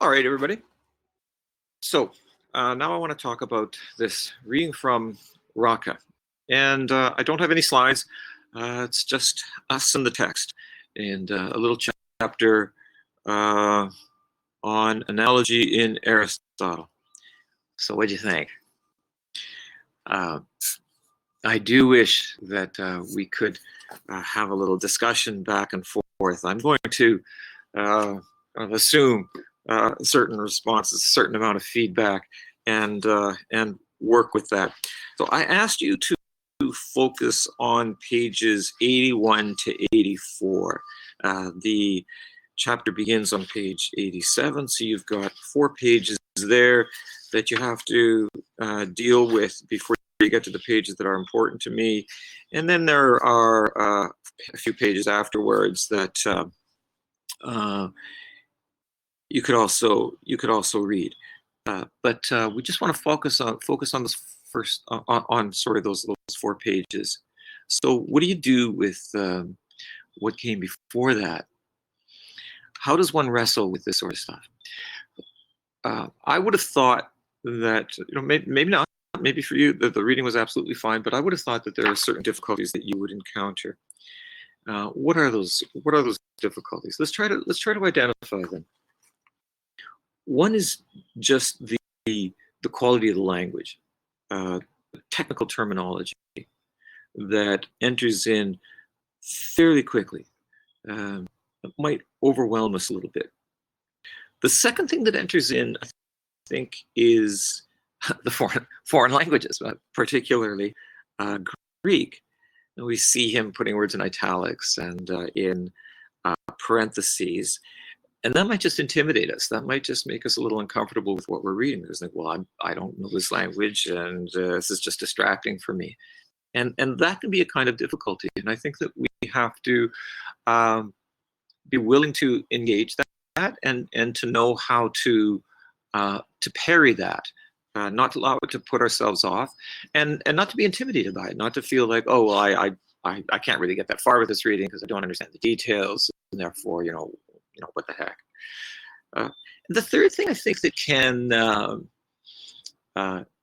All right, everybody. So now I want to talk about this reading from Rocca. And I don't have any slides. It's just us and the text. And a little chapter on analogy in Aristotle. So what do you think? I do wish that we could have a little discussion back and forth. I'm going to assume certain responses, a certain amount of feedback, and work with that. So I asked you to focus on pages 81 to 84. The chapter begins on page 87, so you've got 4 pages there that you have to deal with before you get to the pages that are important to me. And then there are a few pages afterwards that you could also read. But we just want to focus on this first on sort of those 4 pages. So what do you do with what came before that? How does one wrestle with this sort of stuff? I would have thought that, maybe not. Maybe for you, the reading was absolutely fine, but I would have thought that there are certain difficulties that you would encounter. What are those difficulties? Let's try to identify them. One is just the quality of the language, technical terminology that enters in fairly quickly. It might overwhelm us a little bit. The second thing that enters in, I think, is the foreign languages, particularly Greek. And we see him putting words in italics and in parentheses. And that might just intimidate us. That might just make us a little uncomfortable with what we're reading. Because like, well, I don't know this language, and this is just distracting for me. And that can be a kind of difficulty. And I think that we have to be willing to engage that and to know how to parry that. Not to allow it to put ourselves off, and not to be intimidated by it, not to feel like, oh, well, I can't really get that far with this reading because I don't understand the details, and therefore, what the heck. The third thing I think that can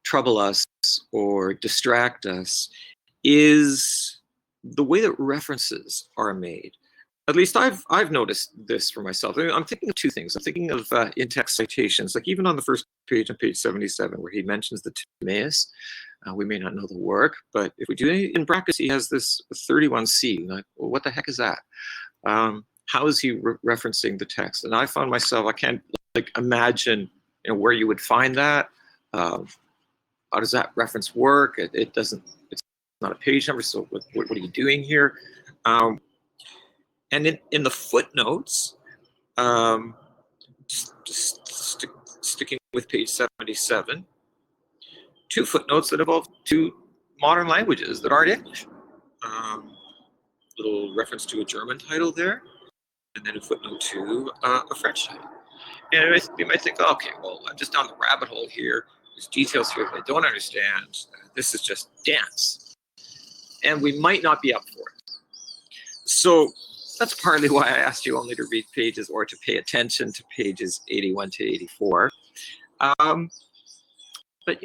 trouble us or distract us is the way that references are made. At least I've noticed this for myself. I'm thinking of 2 things. I'm thinking of in-text citations, like even on the first page on page 77, where he mentions the Timaeus. We may not know the work, but if we do in brackets, he has this 31c. Like, well, what the heck is that? How is he referencing the text? And I found myself, I can't imagine where you would find that. How does that reference work? It doesn't. It's not a page number. So what are you doing here? And in the footnotes, sticking with page 77, 2 footnotes that involve 2 modern languages that aren't English. Little reference to a German title there, and then in footnote 2, a French title. And you might think, okay, well, I'm just down the rabbit hole here. There's details here that I don't understand. This is just dance. And we might not be up for it. So that's partly why I asked you only to read pages or to pay attention to pages 81 to 84. But,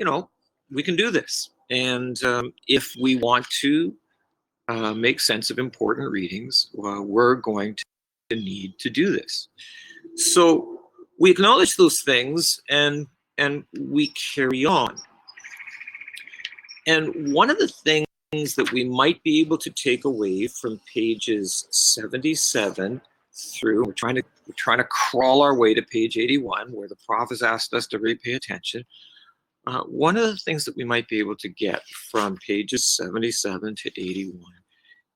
we can do this. And if we want to make sense of important readings, we're going to need to do this. So we acknowledge those things and we carry on. And one of the things that we might be able to take away from pages 77 through, we're trying to crawl our way to page 81, where the prof has asked us to really pay attention. One of the things that we might be able to get from pages 77 to 81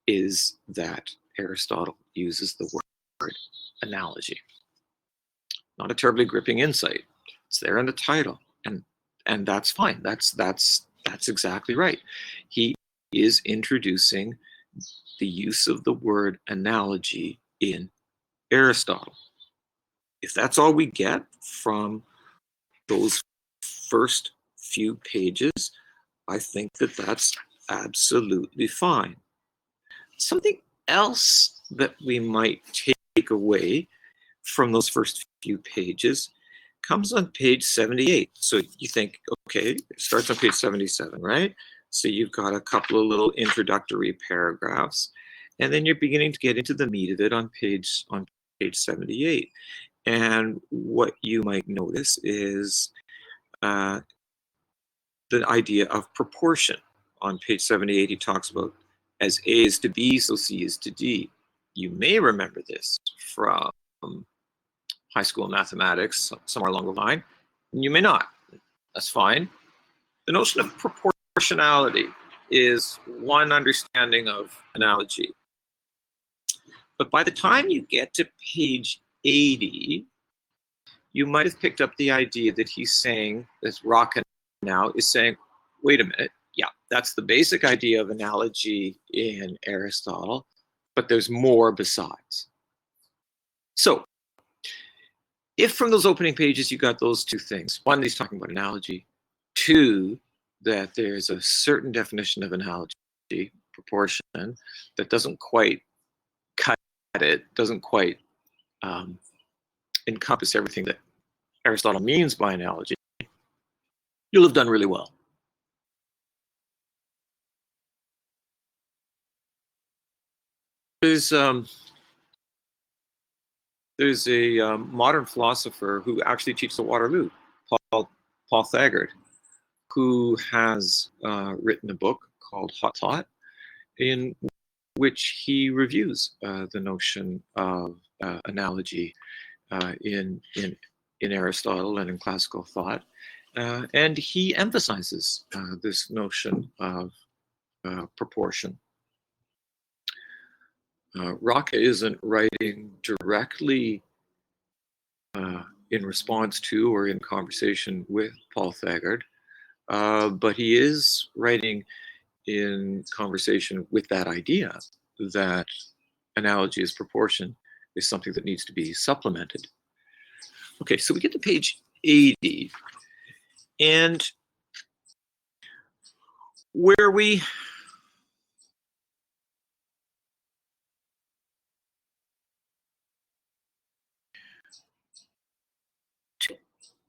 is that Aristotle uses the word analogy. Not a terribly gripping insight. It's there in the title, and that's fine. That's exactly right. He is introducing the use of the word analogy in Aristotle. If that's all we get from those first few pages, I think that that's absolutely fine. Something else that we might take away from those first few pages comes on page 78. So you think, okay, it starts on page 77, right? So you've got a couple of little introductory paragraphs, and then you're beginning to get into the meat of it on page 78. And what you might notice is the idea of proportion. On page 78, he talks about as A is to B, so C is to D. You may remember this from high school mathematics, somewhere along the line. You may not. That's fine. The notion of proportionality is one understanding of analogy. But by the time you get to page 80, you might have picked up the idea that he's saying, that Rocca now is saying, wait a minute, yeah, that's the basic idea of analogy in Aristotle, but there's more besides. So, if from those opening pages you got those two things, one, he's talking about analogy, two, that there's a certain definition of analogy, proportion, that doesn't quite cut it, doesn't quite encompass everything that Aristotle means by analogy, you'll have done really well. There's a modern philosopher who actually teaches at Waterloo, Paul Thagard, who has written a book called Hot Thought, in which he reviews the notion of analogy in Aristotle and in classical thought, and he emphasizes this notion of proportion. Rocca isn't writing directly in response to or in conversation with Paul Thagard, but he is writing in conversation with that idea that analogy as proportion is something that needs to be supplemented. Okay, so we get to page 80, and where we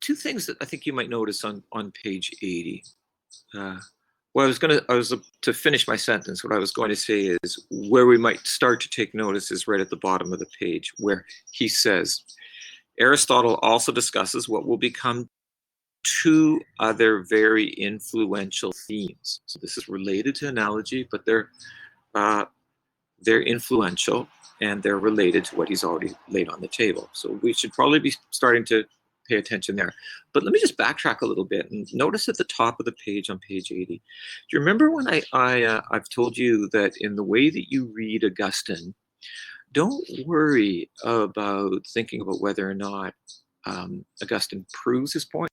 two things that I think you might notice on page 80. Well, I was to finish my sentence. What I was going to say is where we might start to take notice is right at the bottom of the page, where he says, Aristotle also discusses what will become two other very influential themes. So this is related to analogy, but they're influential and they're related to what he's already laid on the table. So we should probably be starting to pay attention there. But let me just backtrack a little bit and notice at the top of the page on page 80. Do you remember when I've told you that in the way that you read Augustine, don't worry about thinking about whether or not Augustine proves his points.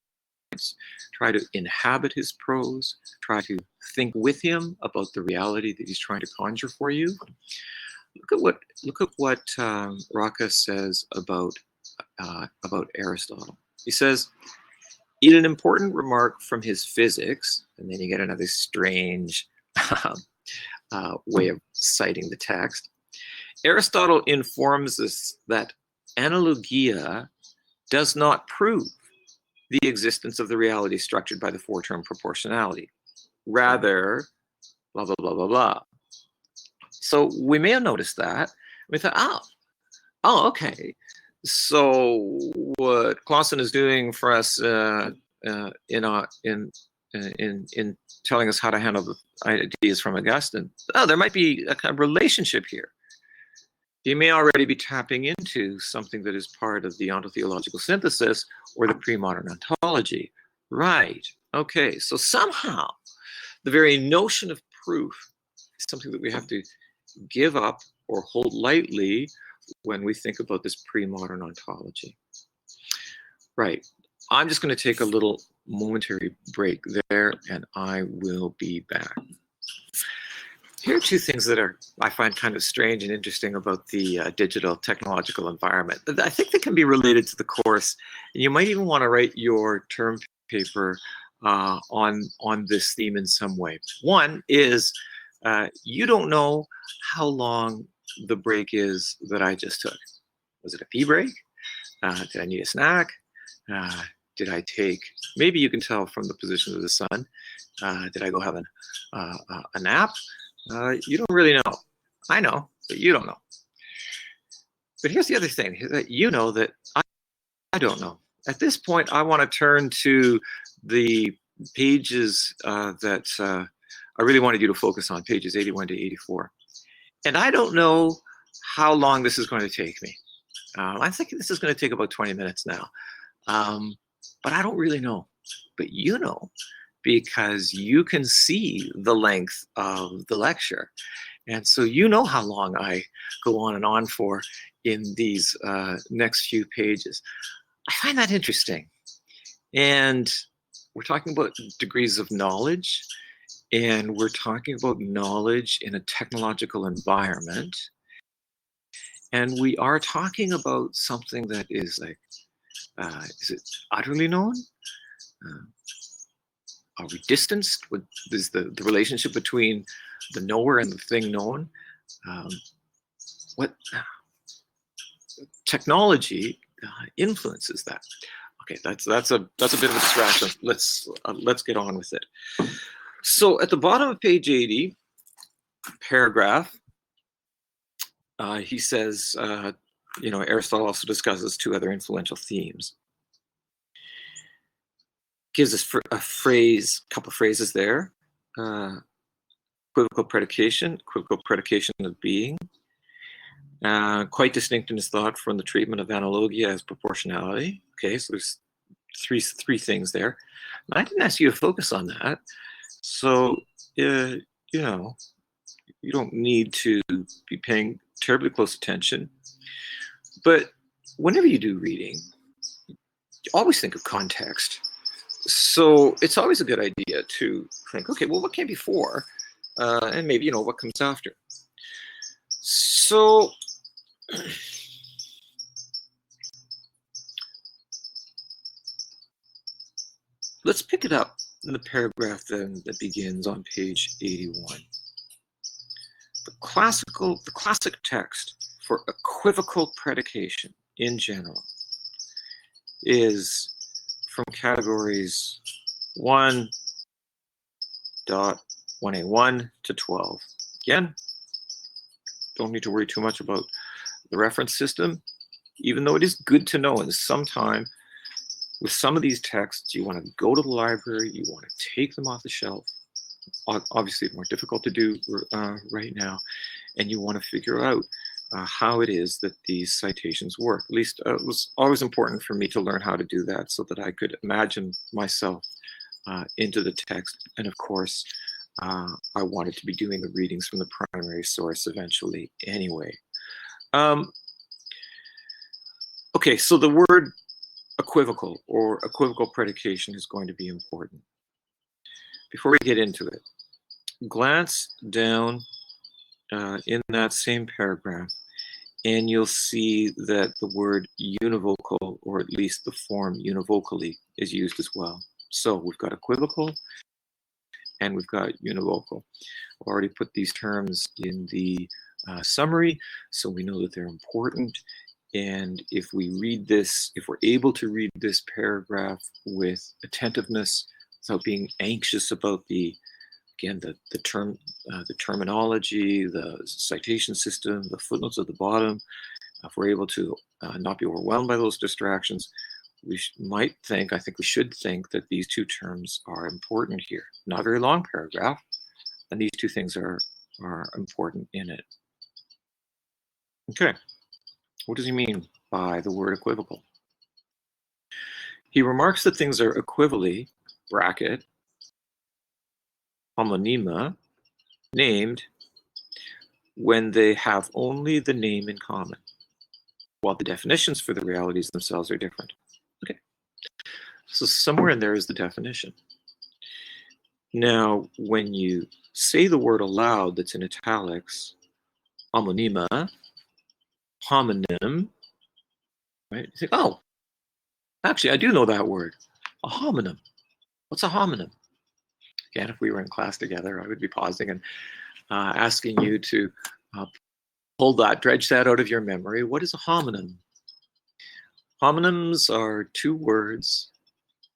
Try to inhabit his prose. Try to think with him about the reality that he's trying to conjure for you. Look at what Rocca says about Aristotle. He says, in an important remark from his Physics, and then you get another strange way of citing the text, Aristotle informs us that analogia does not prove the existence of the reality structured by the four-term proportionality. Rather, blah, blah, blah, blah, blah. So we may have noticed that. We thought, oh, okay. So what Klassen is doing for us in telling us how to handle the ideas from Augustine, there might be a kind of relationship here. You may already be tapping into something that is part of the ontotheological synthesis or the pre-modern ontology. Right. Okay. So somehow the very notion of proof is something that we have to give up or hold lightly when we think about this pre-modern ontology. Right. I'm just going to take a little momentary break there, and I will be back. Here are two things that I find kind of strange and interesting about the digital technological environment. I think they can be related to the course. And you might even want to write your term paper on this theme in some way. One is you don't know how long the break is that I just took. Was it a pee break? Did I need a snack? did I take? Maybe you can tell from the position of the sun. Did I go have a nap? You don't really know. I know, but you don't know. But here's the other thing, that you know that I don't know. At this point, I want to turn to the pages that I really wanted you to focus on, pages 81 to 84. And I don't know how long this is going to take me. I think this is going to take about 20 minutes now. But I don't really know. But you know, because you can see the length of the lecture. And so you know how long I go on and on for in these next few pages. I find that interesting. And we're talking about degrees of knowledge, and we're talking about knowledge in a technological environment. And we are talking about something that is like, is it utterly known? Are we distanced? What is the relationship between the knower and the thing known? What technology influences that? Okay, that's a bit of a distraction. Let's get on with it. So at the bottom of page 80, paragraph, he says, Aristotle also discusses two other influential themes. Gives us a phrase, couple phrases there. Equivocal predication of being. Quite distinct in his thought from the treatment of analogia as proportionality. Okay, so there's three things there. And I didn't ask you to focus on that. So, you don't need to be paying terribly close attention. But whenever you do reading, you always think of context. So it's always a good idea to think, okay, well, what came before? And maybe, what comes after. So let's pick it up in the paragraph then that begins on page 81. The classic text for equivocal predication in general is from categories 1.1a1 to 12. Again, don't need to worry too much about the reference system, even though it is good to know. And sometime with some of these texts, you want to go to the library, you want to take them off the shelf. Obviously, more difficult to do right now, and you want to figure out how it is that these citations work. At least it was always important for me to learn how to do that so that I could imagine myself into the text. And of course, I wanted to be doing the readings from the primary source eventually anyway. Okay, so the word equivocal or equivocal predication is going to be important. Before we get into it, glance down in that same paragraph, and you'll see that the word univocal, or at least the form univocally, is used as well. So we've got equivocal and we've got univocal. I've already put these terms in the summary, so we know that they're important. And if we read this, if we're able to read this paragraph with attentiveness, without being anxious about the terminology, the citation system, the footnotes at the bottom, if we're able to not be overwhelmed by those distractions, I think we should think that these two terms are important here. Not a very long paragraph, and these two things are important in it. Okay, what does he mean by the word equivocal? He remarks that things are equivally, bracket, homonyma, named when they have only the name in common, while the definitions for the realities themselves are different. Okay, so somewhere in there is the definition. Now, when you say the word aloud that's in italics, homonyma, homonym, right? You think, oh, actually, I do know that word, a homonym. What's a homonym? Again, if we were in class together, I would be pausing and asking you to dredge that out of your memory. What is a homonym? Homonyms are two words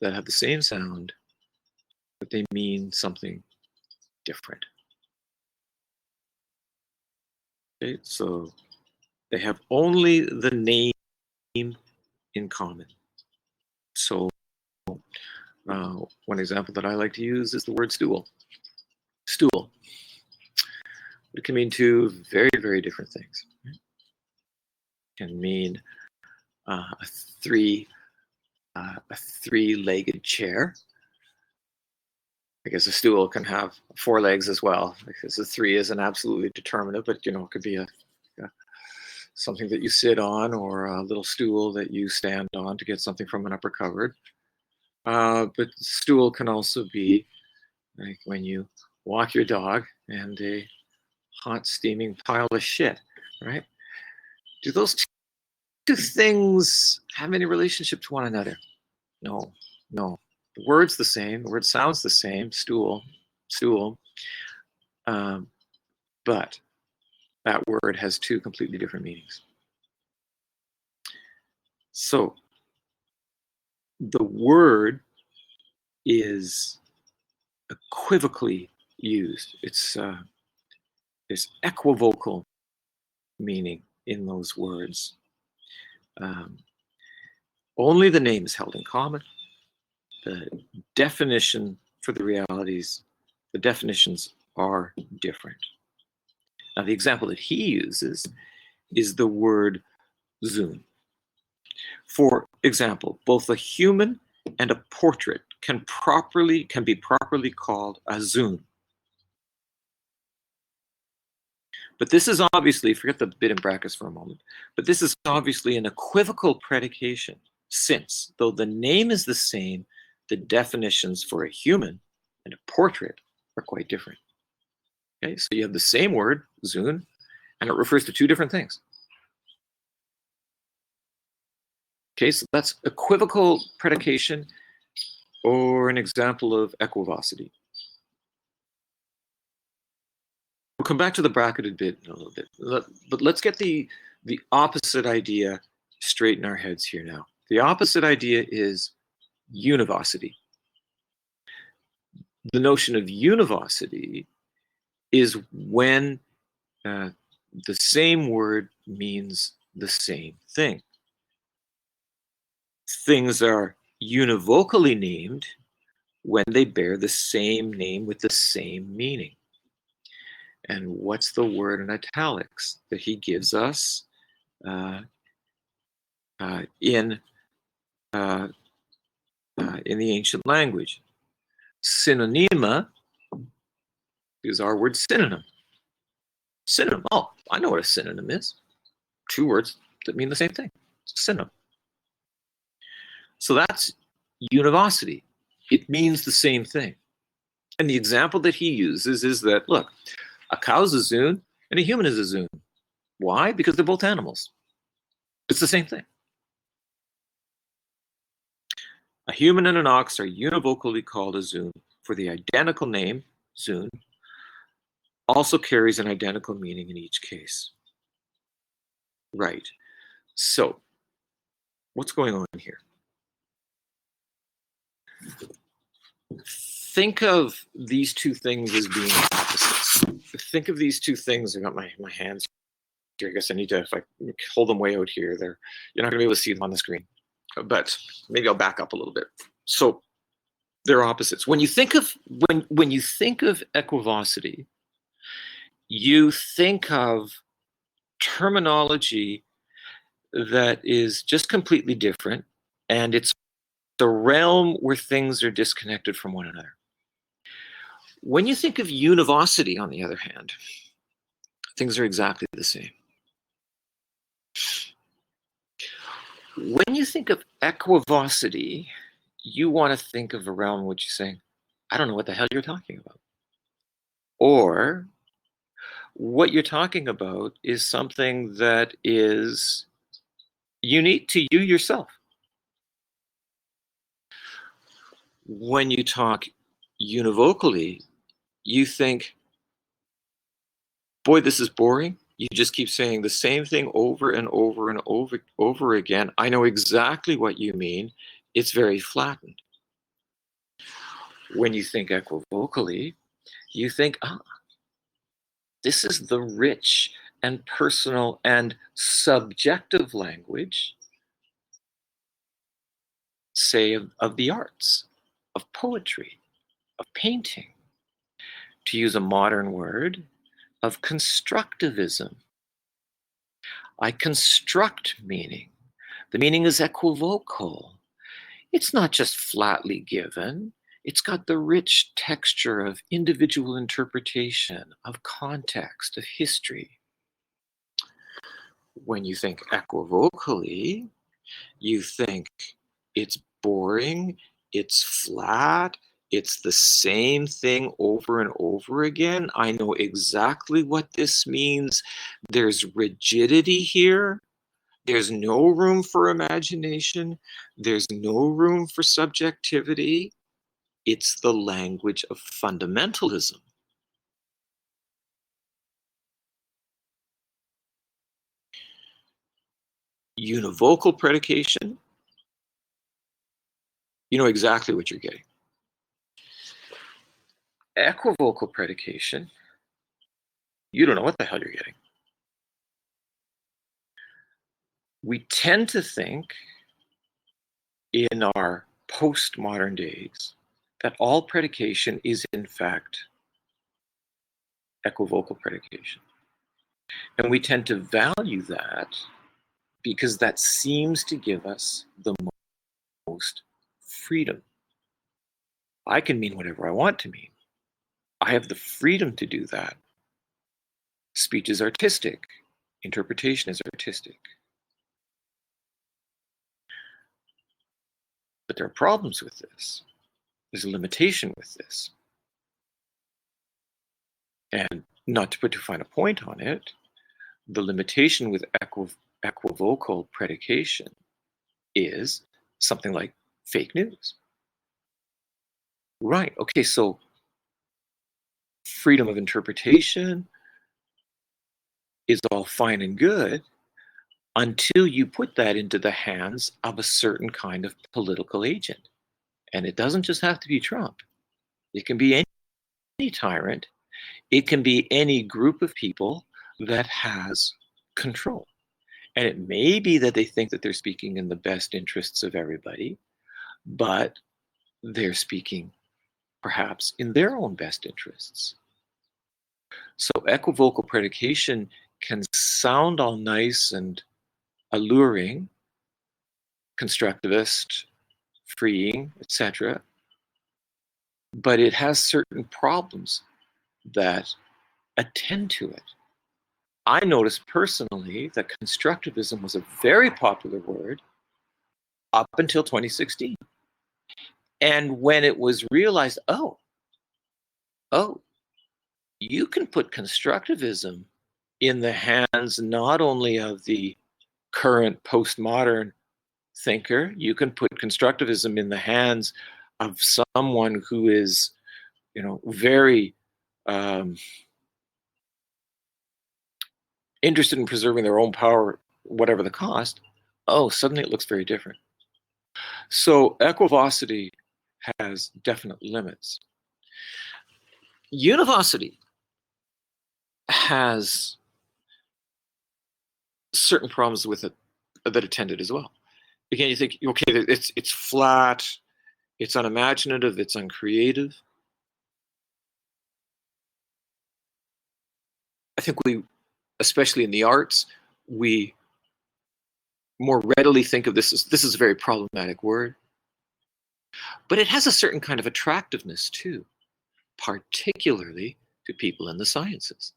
that have the same sound, but they mean something different. Okay, so they have only the name in common. So one example that I like to use is the word stool. Stool. It can mean two very, very different things. It can mean a three-legged chair. I guess a stool can have four legs as well, because the three isn't absolutely determinate, but it could be something that you sit on, or a little stool that you stand on to get something from an upper cupboard. But stool can also be like when you walk your dog and a hot steaming pile of shit, right? Do those two things have any relationship to one another? No. The word's the same. The word sounds the same. Stool. But that word has two completely different meanings. So the word is equivocally used. There's equivocal meaning in those words. Only the name is held in common. The definition for the realities, the definitions are different. Now, the example that he uses is the word Zoom. For example, both a human and a portrait can be properly called a Zoom. But this is obviously, forget the bit in brackets for a moment, but this is obviously an equivocal predication, since though the name is the same, the definitions for a human and a portrait are quite different. Okay, so you have the same word, Zoom, and it refers to two different things. Okay, so that's equivocal predication, or an example of equivocity. We'll come back to the bracketed bit in a little bit, but let's get the opposite idea straight in our heads here now. The opposite idea is univocity. The notion of univocity is when the same word means the same thing. Things are univocally named when they bear the same name with the same meaning. And what's the word in italics that he gives us in the ancient language? Synonyma is our word synonym. Synonym. Oh, I know what a synonym is. Two words that mean the same thing. It's a synonym. So that's univocity. It means the same thing. And the example that he uses is that, look, a cow's a Zoon and a human is a Zoon. Why? Because they're both animals. It's the same thing. A human and an ox are univocally called a Zoon, for the identical name, Zoon, also carries an identical meaning in each case. Right. So, what's going on here? Think of these two things as being opposites. Think of these two things. I got my hands here. I guess I need to, if I hold them way out here, you're not going to be able to see them on the screen. But maybe I'll back up a little bit. So they're opposites. When you think of when you think of equivocity, you think of terminology that is just completely different, and it's the realm where things are disconnected from one another. When you think of univocity, on the other hand, things are exactly the same. When you think of equivocity, you want to think of a realm in which you're saying, I don't know what the hell you're talking about. Or what you're talking about is something that is unique to you yourself. When you talk univocally, you think, boy, this is boring. You just keep saying the same thing over and over and over again. I know exactly what you mean. It's very flattened. When you think equivocally, you think, this is the rich and personal and subjective language, say, of the arts, of poetry, of painting. To use a modern word, of constructivism. I construct meaning. The meaning is equivocal. It's not just flatly given. It's got the rich texture of individual interpretation, of context, of history. When you think equivocally, you think it's boring, it's flat, it's the same thing over and over again. I know exactly what this means. There's rigidity here. There's no room for imagination. There's no room for subjectivity. It's the language of fundamentalism. Univocal predication, you know exactly what you're getting. Equivocal predication, you don't know what the hell you're getting. We tend to think in our postmodern days that all predication is in fact equivocal predication. And we tend to value that because that seems to give us the most freedom. I can mean whatever I want to mean. I have the freedom to do that. Speech is artistic. Interpretation is artistic. But there are problems with this. There's a limitation with this. And not to put too fine a point on it, the limitation with equivocal predication is something like fake news. Right. Okay, so freedom of interpretation is all fine and good until you put that into the hands of a certain kind of political agent. And it doesn't just have to be Trump. It can be any tyrant. It can be any group of people that has control. And it may be that they think that they're speaking in the best interests of everybody, but they're speaking perhaps in their own best interests. So equivocal predication can sound all nice and alluring, constructivist, freeing, etc., but it has certain problems that attend to it. I noticed personally that constructivism was a very popular word up until 2016. And when it was realized, oh, you can put constructivism in the hands not only of the current postmodern thinker, you can put constructivism in the hands of someone who is, very interested in preserving their own power, whatever the cost. Oh, suddenly it looks very different. So equivocity has definite limits. Univocity has certain problems with it that attend it as well. Again, you think, okay, it's flat, it's unimaginative, it's uncreative. I think we, especially in the arts, we more readily think of this is a very problematic word. But it has a certain kind of attractiveness too, particularly to people in the sciences,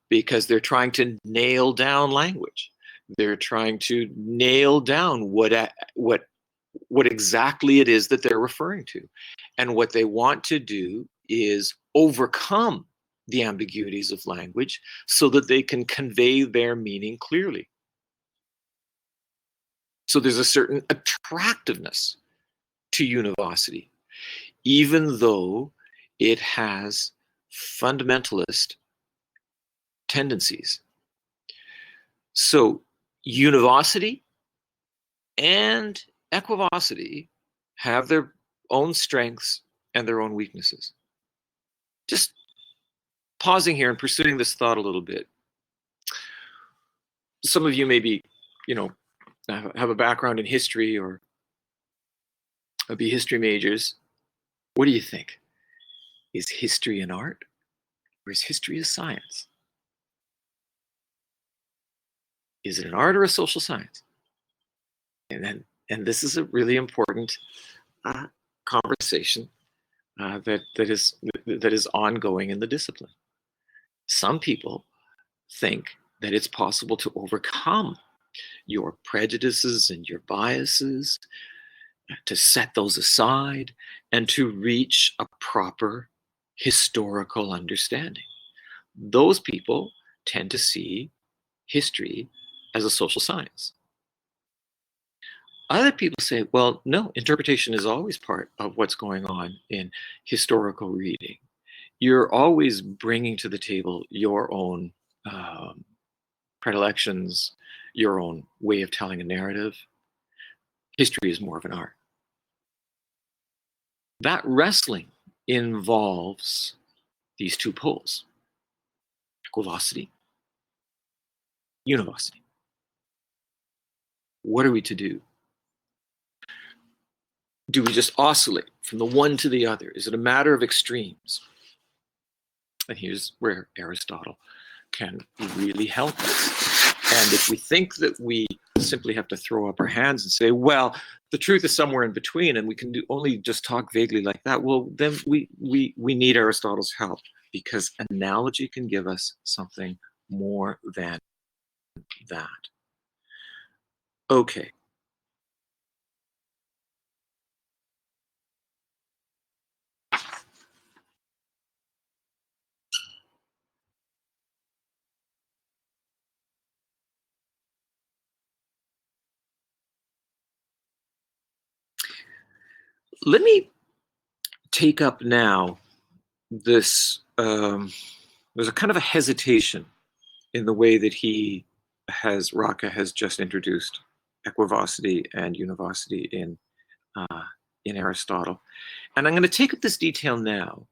because they're trying to nail down language. They're trying to nail down what exactly it is that they're referring to. And what they want to do is overcome the ambiguities of language so that they can convey their meaning clearly. So there's a certain attractiveness to univocity, even though it has fundamentalist tendencies. So univocity and equivocity have their own strengths and their own weaknesses. Just pausing here and pursuing this thought a little bit. Some of you maybe, have a background in history or be history majors. What do you think? Is history an art or is history a science? Is it an art or a social science? And this is a really important conversation that is ongoing in the discipline. Some people think that it's possible to overcome your prejudices and your biases, to set those aside, and to reach a proper historical understanding. Those people tend to see history as a social science. Other people say, well, no, interpretation is always part of what's going on in historical reading. You're always bringing to the table your own predilections, your own way of telling a narrative. History is more of an art. That wrestling involves these two poles: equivocity, univocity. What are we to do? Do we just oscillate from the one to the other? Is it a matter of extremes? And here's where Aristotle can really help us. And if we think that we simply have to throw up our hands and say, well, the truth is somewhere in between, and we can only just talk vaguely like that, well, then we need Aristotle's help, because analogy can give us something more than that. Okay. Let me take up now this, there's a kind of a hesitation in the way that Rocca has just introduced equivocity and univocity in Aristotle. And I'm going to take up this detail now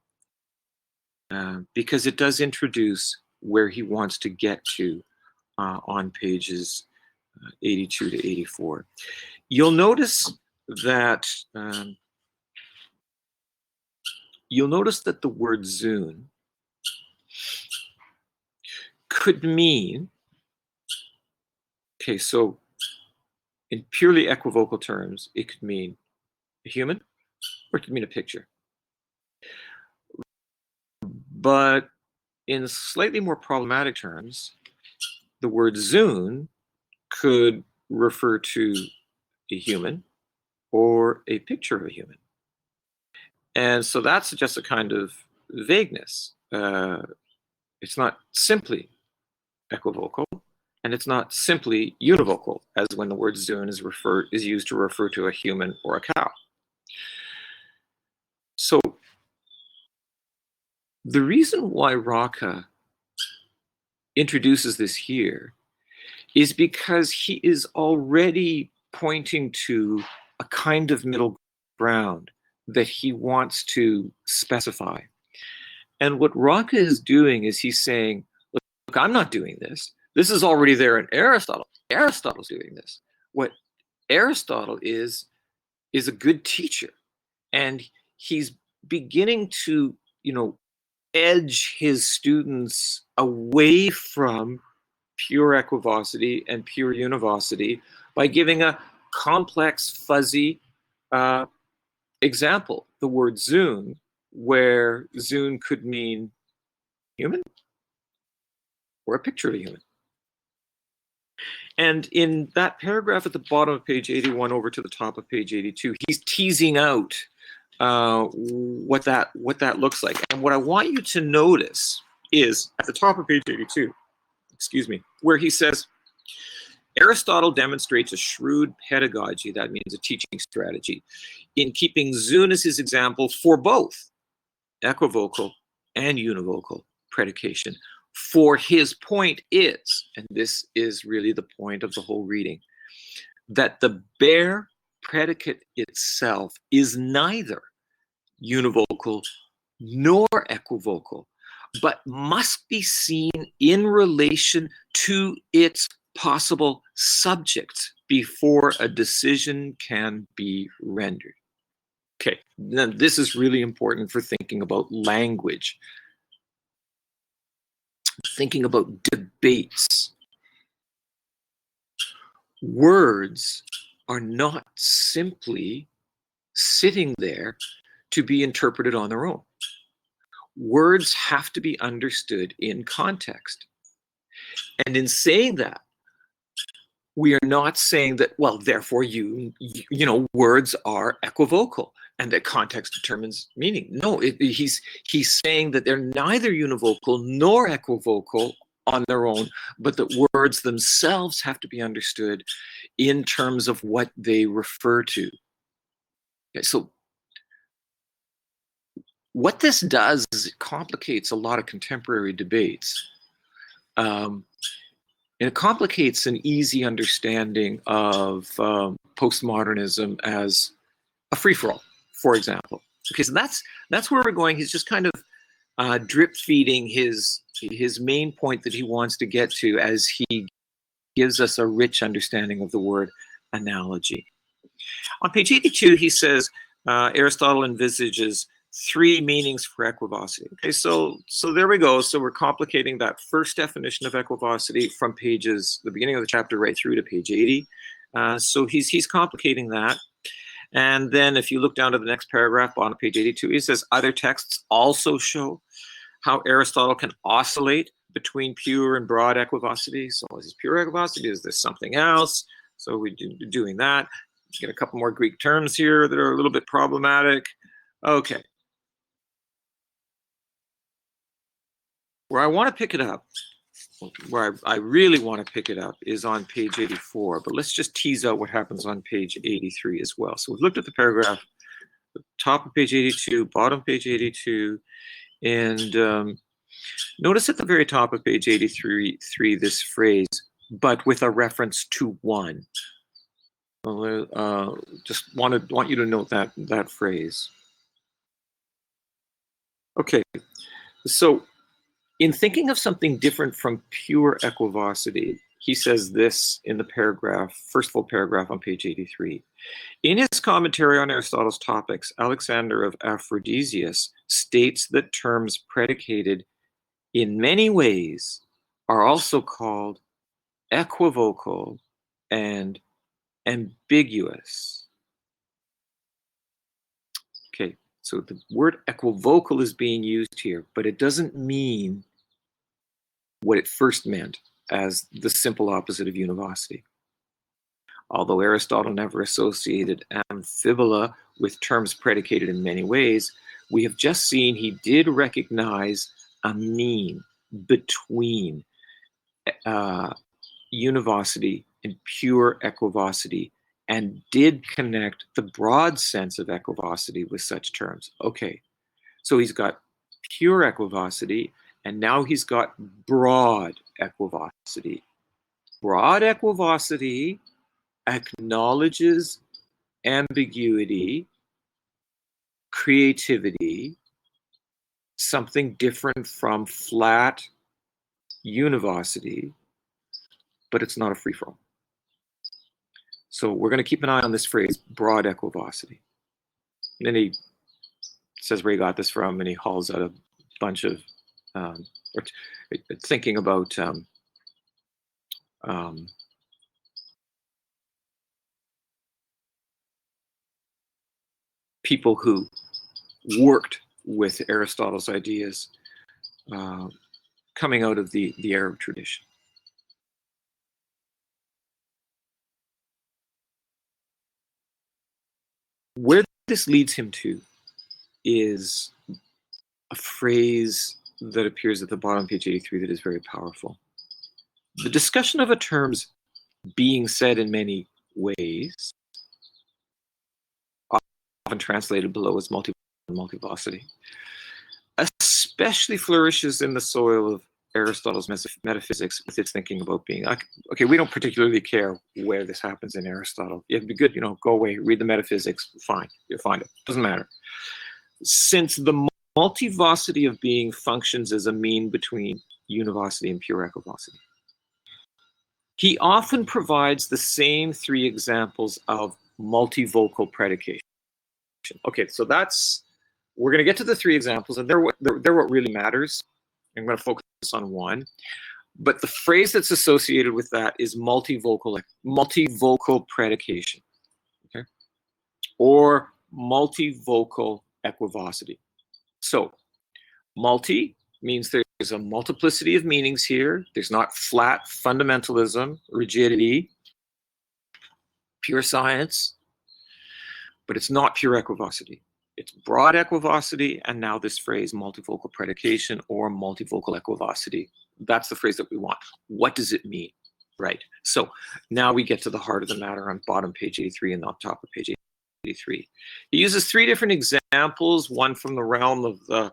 because it does introduce where he wants to get to on pages 82 to 84. You'll notice that the word Zune could mean, okay, so in purely equivocal terms, it could mean a human or it could mean a picture. But in slightly more problematic terms, the word Zune could refer to a human or a picture of a human. And so that suggests a kind of vagueness. It's not simply equivocal, and it's not simply univocal, as when the word Zune is used to refer to a human or a cow. So the reason why Rocca introduces this here is because he is already pointing to a kind of middle ground that he wants to specify. And what Rocca is doing is he's saying, look, I'm not doing this. This is already there in Aristotle. Aristotle's doing this. What Aristotle is a good teacher. And he's beginning to, edge his students away from pure equivocity and pure univocity by giving a complex, fuzzy example, the word Zune, where Zune could mean human or a picture of a human. And in that paragraph at the bottom of page 81 over to the top of page 82, he's teasing out what that looks like. And what I want you to notice is at the top of page 82, where he says, Aristotle demonstrates a shrewd pedagogy, that means a teaching strategy, in keeping Zune as his example for both equivocal and univocal predication, For his point is, and this is really the point of the whole reading, that the bare predicate itself is neither univocal nor equivocal, but must be seen in relation to its possible subjects before a decision can be rendered. Okay, now this is really important for thinking about language, thinking about debates. Words are not simply sitting there to be interpreted on their own. Words have to be understood in context. And in saying that, we are not saying that, well, therefore words are equivocal and that context determines meaning. No, he's saying that they're neither univocal nor equivocal on their own, but that words themselves have to be understood in terms of what they refer to. Okay, so what this does is it complicates a lot of contemporary debates. And it complicates an easy understanding of postmodernism as a free-for-all, for example. Okay, so that's where we're going. He's just kind of drip feeding his main point that he wants to get to as he gives us a rich understanding of the word analogy. On page 82, he says Aristotle envisages three meanings for equivocity. Okay, so there we go. So we're complicating that first definition of equivocity from the beginning of the chapter right through to page 80. So he's complicating that. And then if you look down to the next paragraph on page 82, he says other texts also show how Aristotle can oscillate between pure and broad equivocity. So is this pure equivocity? Is this something else? So we're doing that. Get a couple more Greek terms here that are a little bit problematic. Okay. Where I want to pick it up, where I really want to pick it up is on page 84, but let's just tease out what happens on page 83 as well. So we've looked at the paragraph, the top of page 82, bottom of page 82, and notice at the very top of page 83, this phrase, but with a reference to one. Just want you to note that phrase. Okay, so in thinking of something different from pure equivocity, he says this in the paragraph, first full paragraph on page 83. In his commentary on Aristotle's topics, Alexander of Aphrodisias states that terms predicated in many ways are also called equivocal and ambiguous. Okay, so the word equivocal is being used here, but it doesn't mean what it first meant as the simple opposite of univocity. Although Aristotle never associated amphibola with terms predicated in many ways, we have just seen he did recognize a mean between univocity and pure equivocity, and did connect the broad sense of equivocity with such terms. Okay, so he's got pure equivocity, and now he's got broad equivocity. Broad equivocity acknowledges ambiguity, creativity, something different from flat univocity, but it's not a free-for-all. So we're going to keep an eye on this phrase, broad equivocity. And then he says where he got this from, and he hauls out a bunch of thinking about people who worked with Aristotle's ideas coming out of the Arab tradition. Where this leads him to is a phrase that appears at the bottom of page 83 that is very powerful. The discussion of a term's being said in many ways, often translated below as multivocity, especially flourishes in the soil of Aristotle's metaphysics with its thinking about being. Okay, we don't particularly care where this happens in Aristotle. It'd be good, go away, read the metaphysics, fine, you'll find it. Doesn't matter. Since the multivocity of being functions as a mean between univocity and pure equivocity, he often provides the same three examples of multivocal predication. Okay, so we're going to get to the three examples, and they're what really matters. I'm going to focus on one. But the phrase that's associated with that is multivocal predication, okay? Or multivocal equivocity. So multi means there's a multiplicity of meanings here. There's not flat fundamentalism, rigidity, pure science, but it's not pure equivocity. It's broad equivocity, and now this phrase, multivocal predication or multivocal equivocity. That's the phrase that we want. What does it mean? Right. So now we get to the heart of the matter on bottom page 83 and on top of page 83. He uses three different examples, one from the realm of the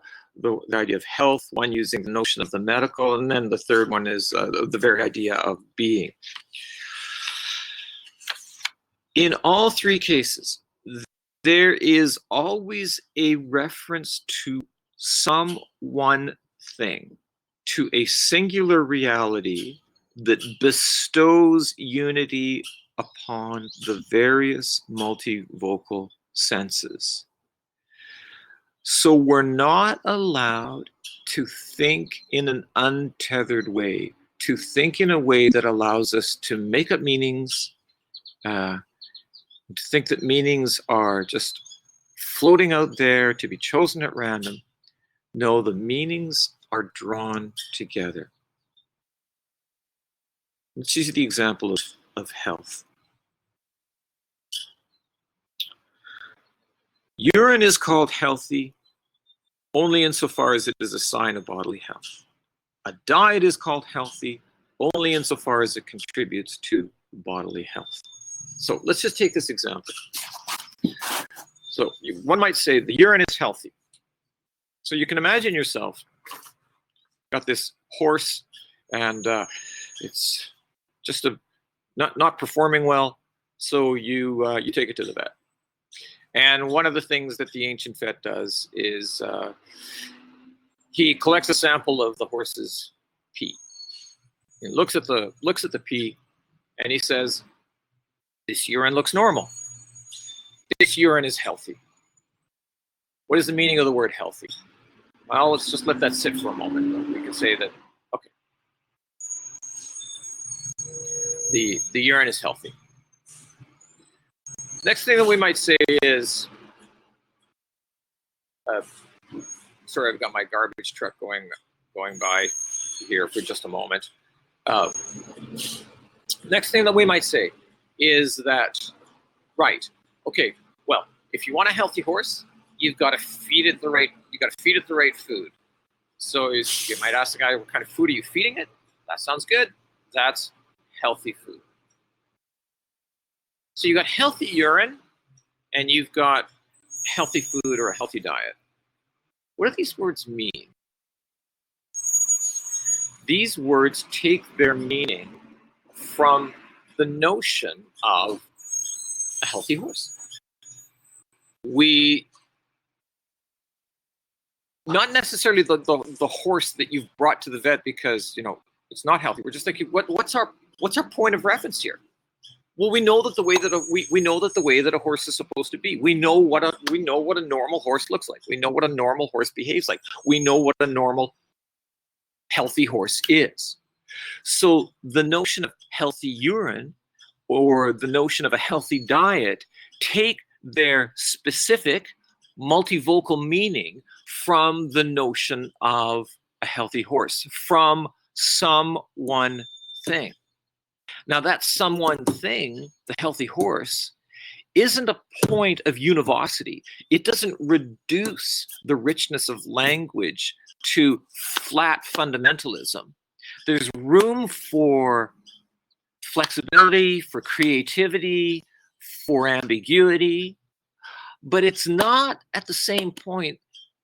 idea of health, one using the notion of the medical, and then the third one is the very idea of being. In all three cases, there is always a reference to some one thing, to a singular reality that bestows unity upon the various multivocal senses. So we're not allowed to think in an untethered way, to think in a way that allows us to make up meanings, to think that meanings are just floating out there to be chosen at random. No, the meanings are drawn together. Let's use the example of health. Urine is called healthy only insofar as it is a sign of bodily health. A diet is called healthy only insofar as it contributes to bodily health. So let's just take this example. So one might say the urine is healthy. So you can imagine yourself, got this horse, and it's just not performing well. So you take it to the vet. And one of the things that the ancient vet does is he collects a sample of the horse's pee. He looks at the pee, and he says, "This urine looks normal. This urine is healthy." What is the meaning of the word healthy? Well, let's just let that sit for a moment. We can say that, okay, the urine is healthy. Next thing that we might say is, sorry, I've got my garbage truck going by here for just a moment. Next thing that we might say is that, right, okay, well, if you want a healthy horse, you've got to feed it the right food. So you might ask the guy, what kind of food are you feeding it? That sounds good. That's healthy food. So you got healthy urine and you've got healthy food or a healthy diet. What do these words mean? These words take their meaning from the notion of a healthy horse. Not necessarily the horse that you've brought to the vet because it's not healthy. We're just thinking, what's our point of reference here? Well, we know that the way that a horse is supposed to be. We know what a normal horse looks like. We know what a normal horse behaves like. We know what a normal healthy horse is. So the notion of healthy urine or the notion of a healthy diet take their specific multivocal meaning from the notion of a healthy horse, from some one thing. Now, that some one thing, the healthy horse, isn't a point of univocity. It doesn't reduce the richness of language to flat fundamentalism. There's room for flexibility, for creativity, for ambiguity, but it's not at the same point,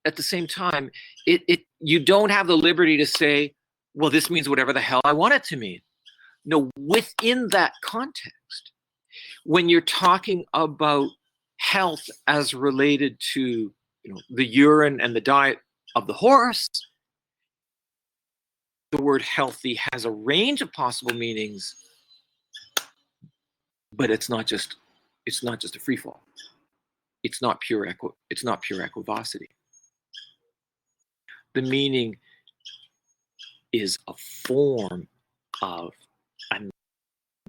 at the same time, you don't have the liberty to say, well, this means whatever the hell I want it to mean. No, within that context, when you're talking about health as related to the urine and the diet of the horse, the word healthy has a range of possible meanings, but it's not just a free fall. It's not pure equivocity. The meaning is a form of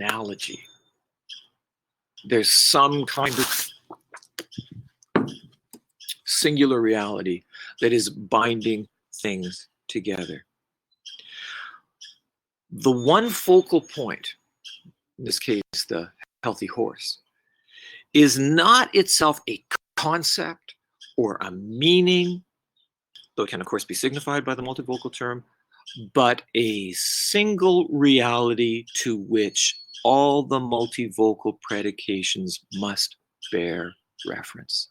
analogy. There's some kind of singular reality that is binding things together. The one focal point, in this case, the healthy horse, is not itself a concept or a meaning, though it can, of course, be signified by the multivocal term, but a single reality to which all the multivocal predications must bear reference.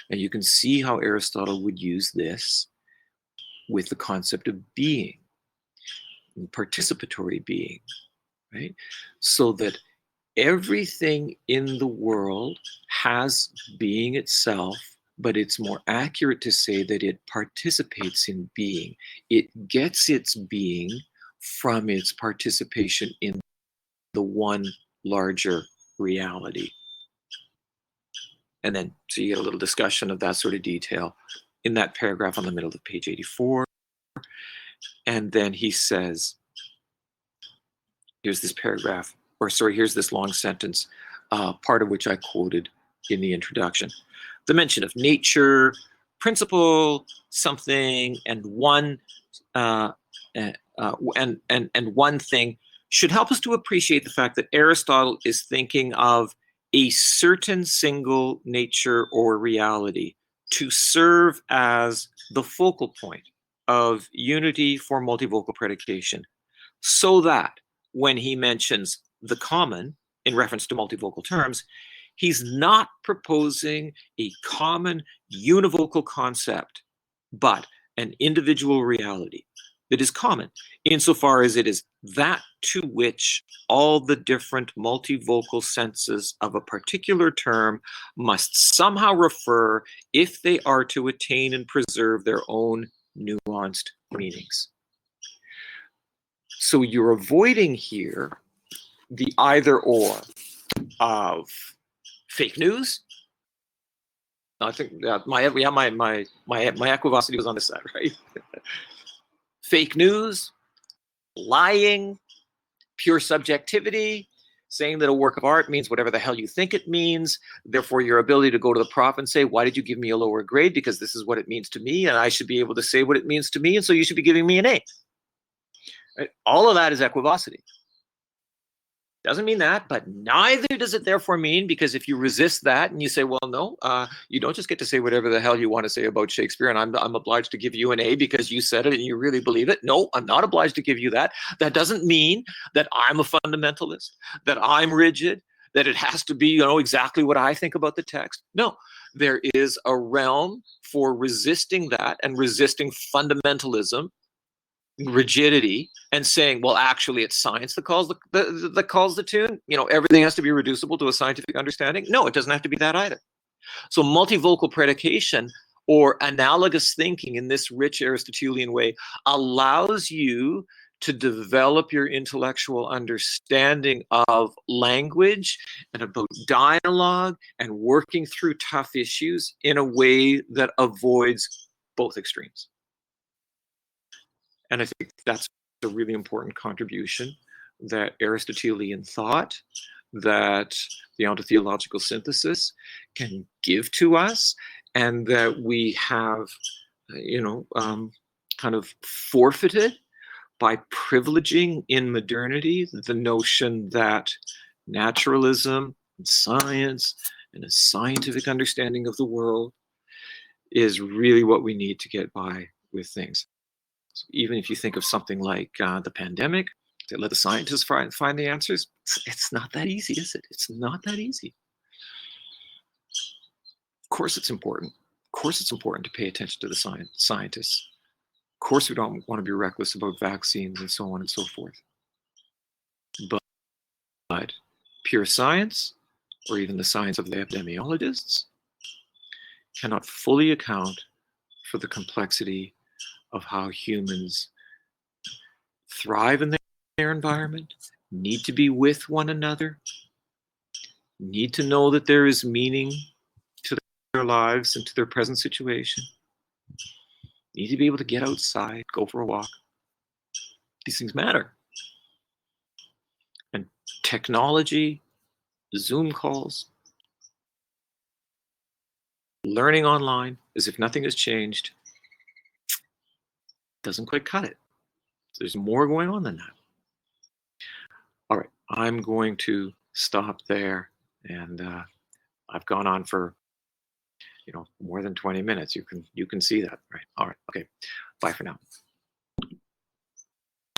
And you can see how Aristotle would use this with the concept of being, participatory being, right? So that everything in the world has being itself, but it's more accurate to say that it participates in being. It gets its being from its participation in the one larger reality. And then, so you get a little discussion of that sort of detail in that paragraph on the middle of page 84. And then he says, here's this paragraph, here's this long sentence, part of which I quoted in the introduction. The mention of nature, principle, something, and one one thing should help us to appreciate the fact that Aristotle is thinking of a certain single nature or reality to serve as the focal point of unity for multivocal predication, so that when he mentions the common in reference to multivocal terms, he's not proposing a common univocal concept, but an individual reality that is common insofar as it is that to which all the different multivocal senses of a particular term must somehow refer if they are to attain and preserve their own nuanced meanings. So you're avoiding here the either or of fake news. I think that my equivocity was on this side, right? Fake news, lying, pure subjectivity, saying that a work of art means whatever the hell you think it means. Therefore, your ability to go to the prof and say, why did you give me a lower grade? Because this is what it means to me, and I should be able to say what it means to me, and so you should be giving me an A. Right? All of that is equivocity. Doesn't mean that, but neither does it therefore mean, because if you resist that and you say, well, no, you don't just get to say whatever the hell you want to say about Shakespeare, and I'm obliged to give you an A because you said it and you really believe it. No, I'm not obliged to give you that. That doesn't mean that I'm a fundamentalist, that I'm rigid, that it has to be, exactly what I think about the text. No, there is a realm for resisting that and resisting fundamentalism, rigidity, and saying, well, actually it's science that calls the tune. Everything has to be reducible to a scientific understanding. No, it doesn't have to be that either. So multivocal predication or analogous thinking in this rich Aristotelian way allows you to develop your intellectual understanding of language and about dialogue and working through tough issues in a way that avoids both extremes. And I think that's a really important contribution that Aristotelian thought, that the ontotheological synthesis can give to us, and that we have, kind of forfeited by privileging in modernity the notion that naturalism and science and a scientific understanding of the world is really what we need to get by with things. So even if you think of something like the pandemic, to let the scientists find the answers, it's not that easy, is it? It's not that easy. Of course it's important. Of course it's important to pay attention to the scientists. Of course, we don't want to be reckless about vaccines and so on and so forth. But pure science, or even the science of the epidemiologists, cannot fully account for the complexity of how humans thrive in their environment, need to be with one another, need to know that there is meaning to their lives and to their present situation, need to be able to get outside, go for a walk. These things matter. And technology, Zoom calls, learning online as if nothing has changed, doesn't quite cut it. There's more going on than that. All right, I'm going to stop there, and I've gone on for more than 20 minutes. You can see that, right? All right, okay. Bye for now.